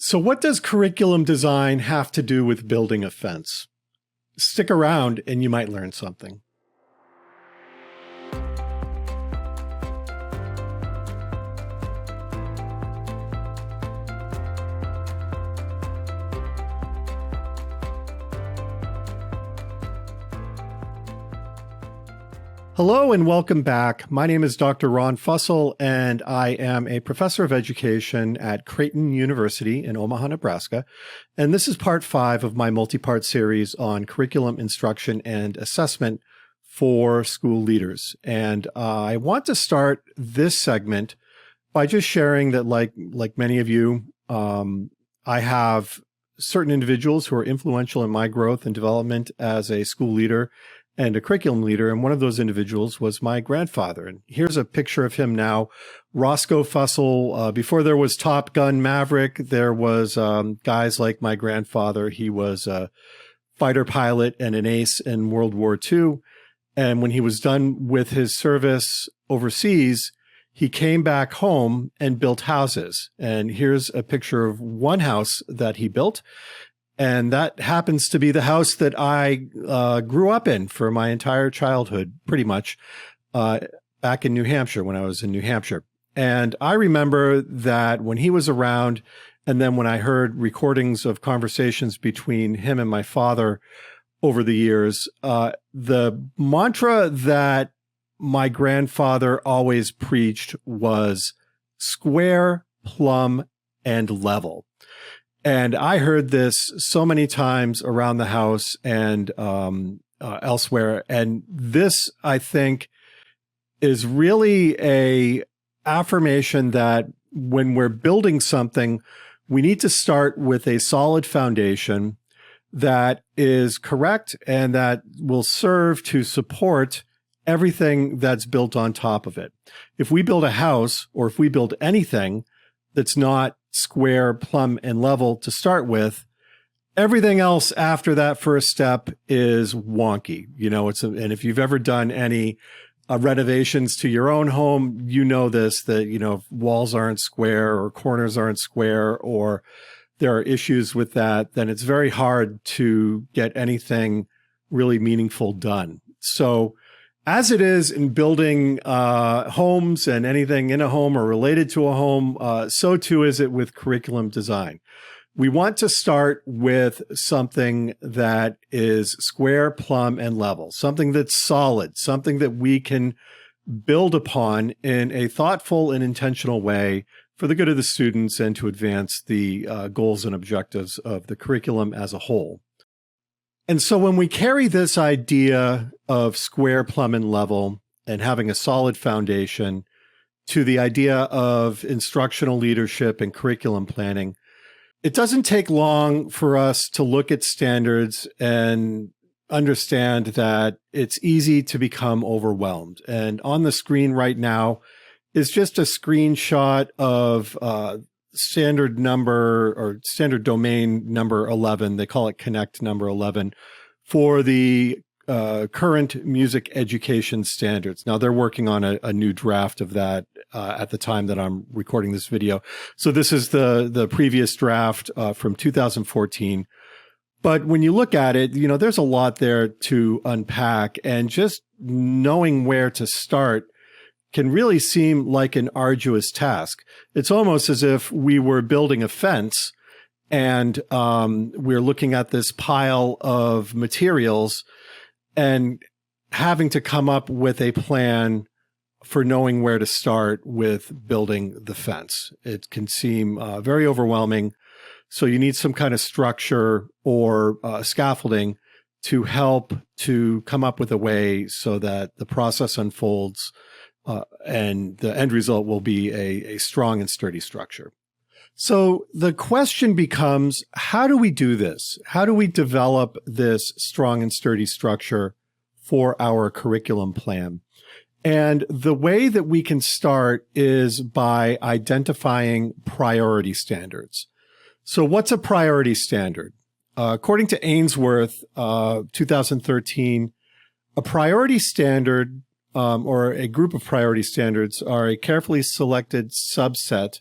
So what does curriculum design have to do with building a fence? Stick around and you might learn something. Hello and welcome back. My name is Dr. Ron Fussell, and I am a professor of education at Creighton University in Omaha, Nebraska. And this is part 5 of my multi-part series on curriculum instruction and assessment for school leaders. And I want to start this segment by just sharing that, like many of you, I have certain individuals who are influential in my growth and development as a school leader and a curriculum leader, and one of those individuals was my grandfather. And here's a picture of him now, Roscoe Fussell. Before there was Top Gun Maverick, there was guys like my grandfather. He was a fighter pilot and an ace in World War II. And when he was done with his service overseas, he came back home and built houses. And here's a picture of one house that he built. And that happens to be the house that I grew up in for my entire childhood, pretty much, back in New Hampshire, when I was in New Hampshire. And I remember that when he was around, and then when I heard recordings of conversations between him and my father over the years, the mantra that my grandfather always preached was square, plumb, and level. And I heard this so many times around the house and elsewhere. And this, I think, is really a affirmation that when we're building something, we need to start with a solid foundation that is correct and that will serve to support everything that's built on top of it. If we build a house, or if we build anything that's not square, plumb, and level to start with, everything else after that first step is wonky. You know, and if you've ever done any renovations to your own home, you know this, that, you know, if walls aren't square or corners aren't square, or there are issues with that, then it's very hard to get anything really meaningful done. So as it is in building homes and anything in a home or related to a home, so too is it with curriculum design. We want to start with something that is square, plumb, and level, something that's solid, something that we can build upon in a thoughtful and intentional way for the good of the students and to advance the goals and objectives of the curriculum as a whole. And so when we carry this idea of square, plumb, and level and having a solid foundation to the idea of instructional leadership and curriculum planning, it doesn't take long for us to look at standards and understand that it's easy to become overwhelmed. And on the screen right now is just a screenshot of standard number or standard domain number 11. They call it Connect number 11 for the current music education standards. Now they're working on a new draft of that at the time that I'm recording this video. So this is the previous draft from 2014. But when you look at it, you know, there's a lot there to unpack, and just knowing where to start can really seem like an arduous task. It's almost as if we were building a fence and we're looking at this pile of materials and having to come up with a plan for knowing where to start with building the fence. It can seem very overwhelming. So you need some kind of structure or scaffolding to help to come up with a way so that the process unfolds and the end result will be a strong and sturdy structure. So the question becomes, how do we do this? How do we develop this strong and sturdy structure for our curriculum plan? And the way that we can start is by identifying priority standards. So what's a priority standard? According to Ainsworth, 2013, a priority standard or a group of priority standards are a carefully selected subset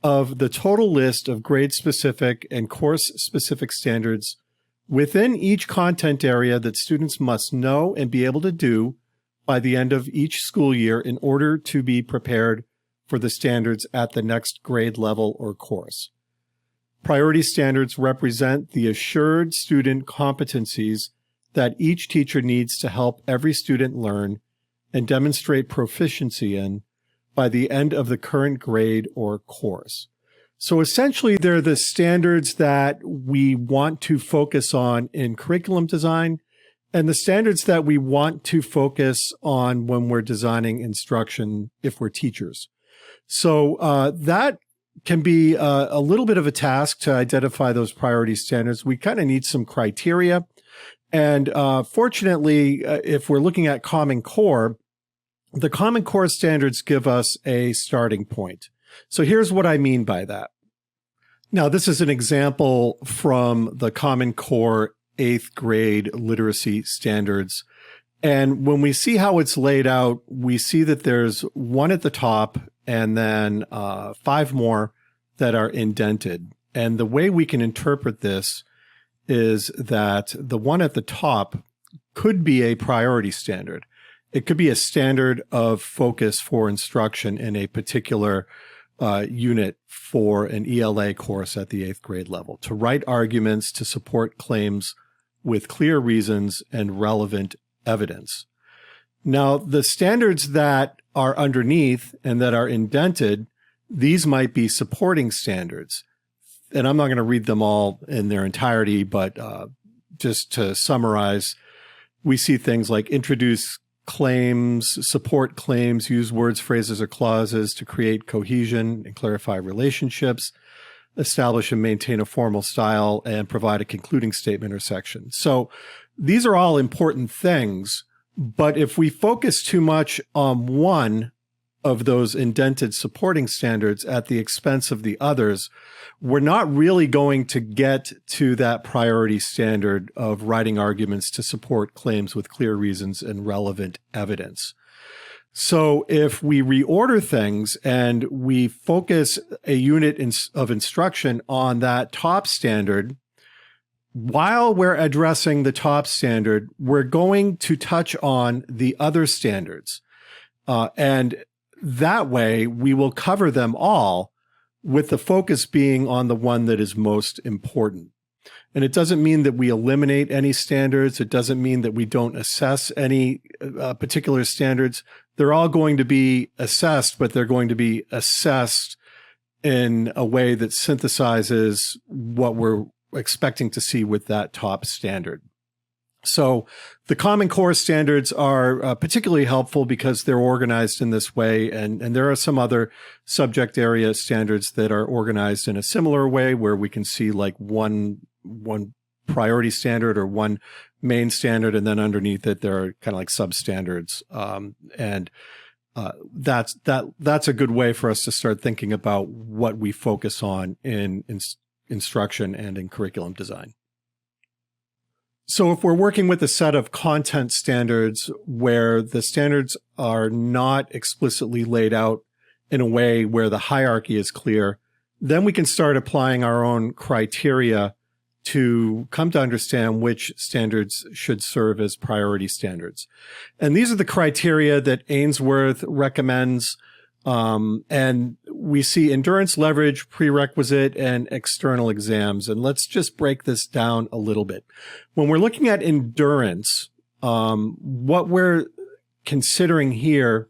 of the total list of grade-specific and course-specific standards within each content area that students must know and be able to do by the end of each school year in order to be prepared for the standards at the next grade level or course. Priority standards represent the assured student competencies that each teacher needs to help every student learn and demonstrate proficiency in by the end of the current grade or course. So essentially, they're the standards that we want to focus on in curriculum design and the standards that we want to focus on when we're designing instruction if we're teachers. So that can be a little bit of a task to identify those priority standards. We kind of need some criteria. And fortunately, if we're looking at Common Core, the Common Core standards give us a starting point. So here's what I mean by that. Now, this is an example from the Common Core 8th grade literacy standards. And when we see how it's laid out, we see that there's one at the top and then 5 more that are indented. And the way we can interpret this is that the one at the top could be a priority standard. It could be a standard of focus for instruction in a particular unit for an ELA course at the 8th grade level, to write arguments to support claims with clear reasons and relevant evidence. Now, the standards that are underneath and that are indented, these might be supporting standards. And I'm not going to read them all in their entirety, but just to summarize, we see things like introduce claims, support claims, use words, phrases, or clauses to create cohesion and clarify relationships, establish and maintain a formal style, and provide a concluding statement or section. So these are all important things, but if we focus too much on one of those indented supporting standards at the expense of the others, we're not really going to get to that priority standard of writing arguments to support claims with clear reasons and relevant evidence. So if we reorder things and we focus a unit of instruction on that top standard, while we're addressing the top standard, we're going to touch on the other standards. And that way, we will cover them all with the focus being on the one that is most important. And it doesn't mean that we eliminate any standards. It doesn't mean that we don't assess any particular standards. They're all going to be assessed, but they're going to be assessed in a way that synthesizes what we're expecting to see with that top standard. So the Common Core standards are particularly helpful because they're organized in this way. And there are some other subject area standards that are organized in a similar way where we can see like one priority standard or one main standard, and then underneath it, there are kind of like substandards. That's a good way for us to start thinking about what we focus on in instruction and in curriculum design. So if we're working with a set of content standards where the standards are not explicitly laid out in a way where the hierarchy is clear, then we can start applying our own criteria to come to understand which standards should serve as priority standards. And these are the criteria that Ainsworth recommends. And we see endurance, leverage, prerequisite, and external exams. And let's just break this down a little bit. When we're looking at endurance, what we're considering here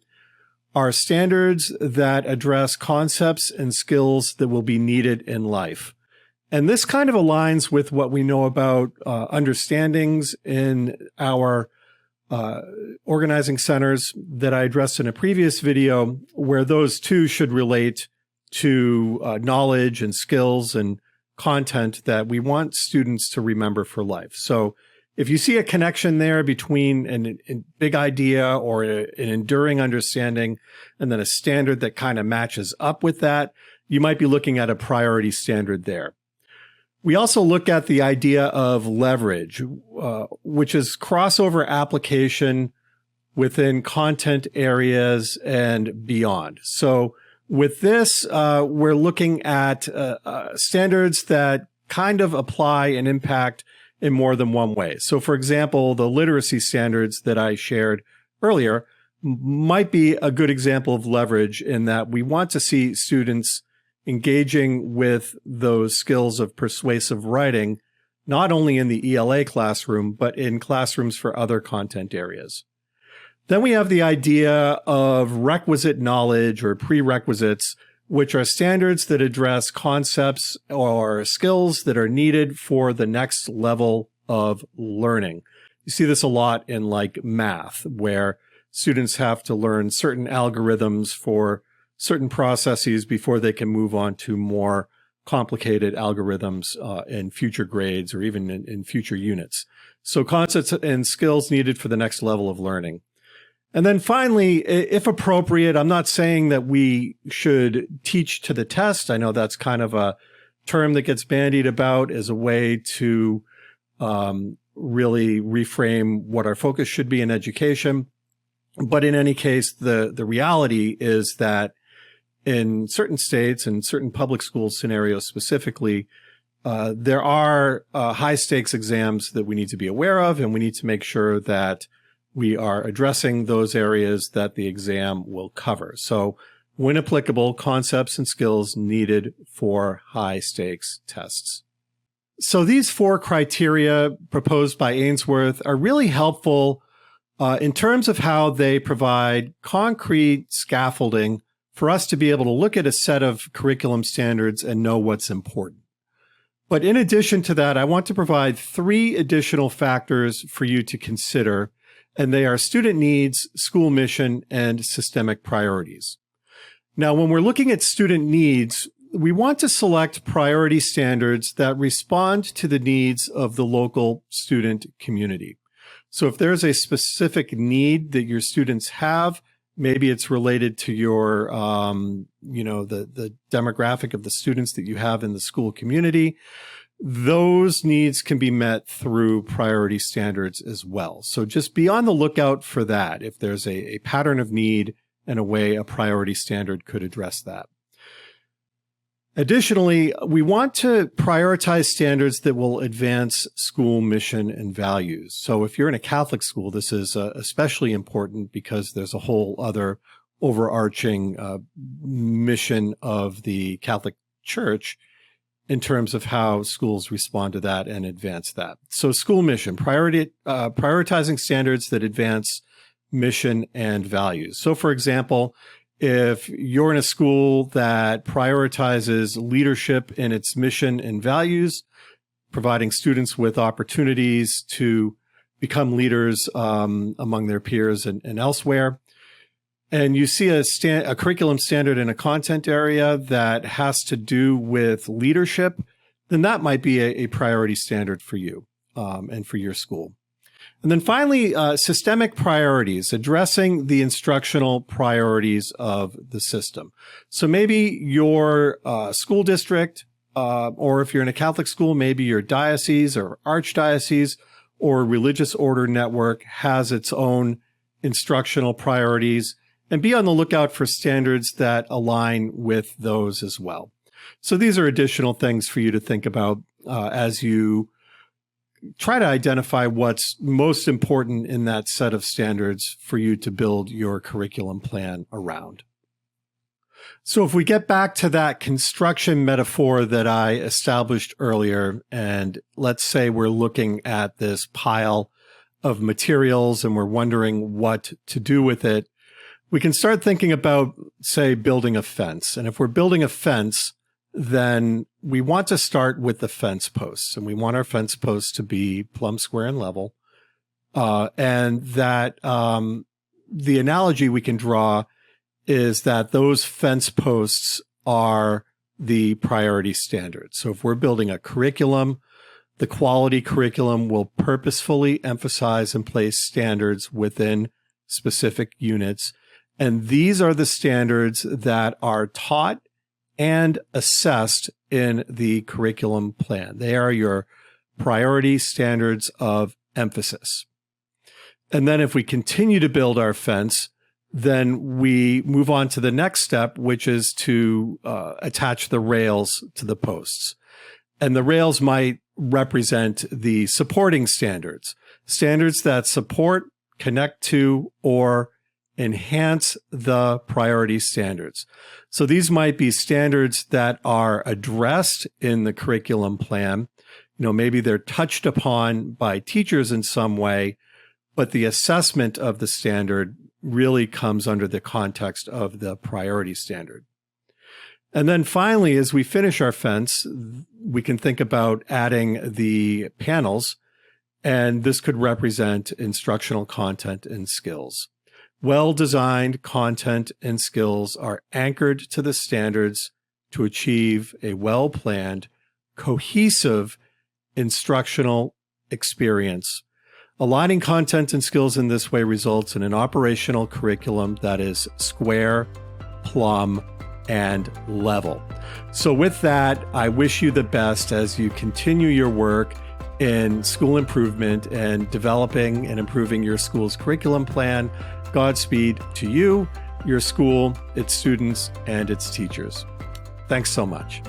are standards that address concepts and skills that will be needed in life. And this kind of aligns with what we know about understandings in our organizing centers that I addressed in a previous video, where those two should relate to knowledge and skills and content that we want students to remember for life. So if you see a connection there between a big idea or an enduring understanding and then a standard that kind of matches up with that, you might be looking at a priority standard there. We also look at the idea of leverage, which is crossover application within content areas and beyond. So With this, we're looking at standards that kind of apply and impact in more than one way. So, for example, the literacy standards that I shared earlier might be a good example of leverage in that we want to see students engaging with those skills of persuasive writing, not only in the ELA classroom, but in classrooms for other content areas. Then we have the idea of requisite knowledge or prerequisites, which are standards that address concepts or skills that are needed for the next level of learning. You see this a lot in like math, where students have to learn certain algorithms for certain processes before they can move on to more complicated algorithms in future grades or even in future units. So concepts and skills needed for the next level of learning. And then finally, if appropriate, I'm not saying that we should teach to the test. I know that's kind of a term that gets bandied about as a way to really reframe what our focus should be in education. But in any case, the reality is that in certain states and certain public school scenarios specifically, there are high stakes exams that we need to be aware of, and we need to make sure that we are addressing those areas that the exam will cover. So when applicable, concepts and skills needed for high stakes tests. So these 4 criteria proposed by Ainsworth are really helpful in terms of how they provide concrete scaffolding for us to be able to look at a set of curriculum standards and know what's important. But in addition to that, I want to provide 3 additional factors for you to consider, and they are student needs, school mission, and systemic priorities. Now, when we're looking at student needs, we want to select priority standards that respond to the needs of the local student community. So if there's a specific need that your students have, maybe it's related to your, the demographic of the students that you have in the school community, those needs can be met through priority standards as well. So just be on the lookout for that if there's a pattern of need and a way a priority standard could address that. Additionally, we want to prioritize standards that will advance school mission and values. So if you're in a Catholic school, this is especially important because there's a whole other overarching mission of the Catholic Church in terms of how schools respond to that and advance that. So school mission, prioritizing standards that advance mission and values. So for example, if you're in a school that prioritizes leadership in its mission and values, providing students with opportunities to become leaders among their peers and elsewhere, and you see a curriculum standard in a content area that has to do with leadership, then that might be a priority standard for you and for your school. And then finally, systemic priorities, addressing the instructional priorities of the system. So maybe your school district, or if you're in a Catholic school, maybe your diocese or archdiocese or religious order network has its own instructional priorities, and be on the lookout for standards that align with those as well. So these are additional things for you to think about as you try to identify what's most important in that set of standards for you to build your curriculum plan around. So if we get back to that construction metaphor that I established earlier, and let's say we're looking at this pile of materials and we're wondering what to do with it, we can start thinking about, say, building a fence. And if we're building a fence, then we want to start with the fence posts, and we want our fence posts to be plumb, square, and level. And that the analogy we can draw is that those fence posts are the priority standards. So if we're building a curriculum, the quality curriculum will purposefully emphasize and place standards within specific units. And these are the standards that are taught and assessed in the curriculum plan. They are your priority standards of emphasis. And then if we continue to build our fence, then we move on to the next step, which is to attach the rails to the posts. And the rails might represent the supporting standards, standards that support, connect to, or enhance the priority standards. So these might be standards that are addressed in the curriculum plan. Maybe they're touched upon by teachers in some way, but the assessment of the standard really comes under the context of the priority standard. And then finally, as we finish our fence, we can think about adding the panels, and this could represent instructional content and skills. Well-designed content and skills are anchored to the standards to achieve a well-planned, cohesive instructional experience. Aligning content and skills in this way results in an operational curriculum that is square, plumb, and level. So with that, I wish you the best as you continue your work in school improvement and developing and improving your school's curriculum plan. Godspeed to you, your school, its students, and its teachers. Thanks so much.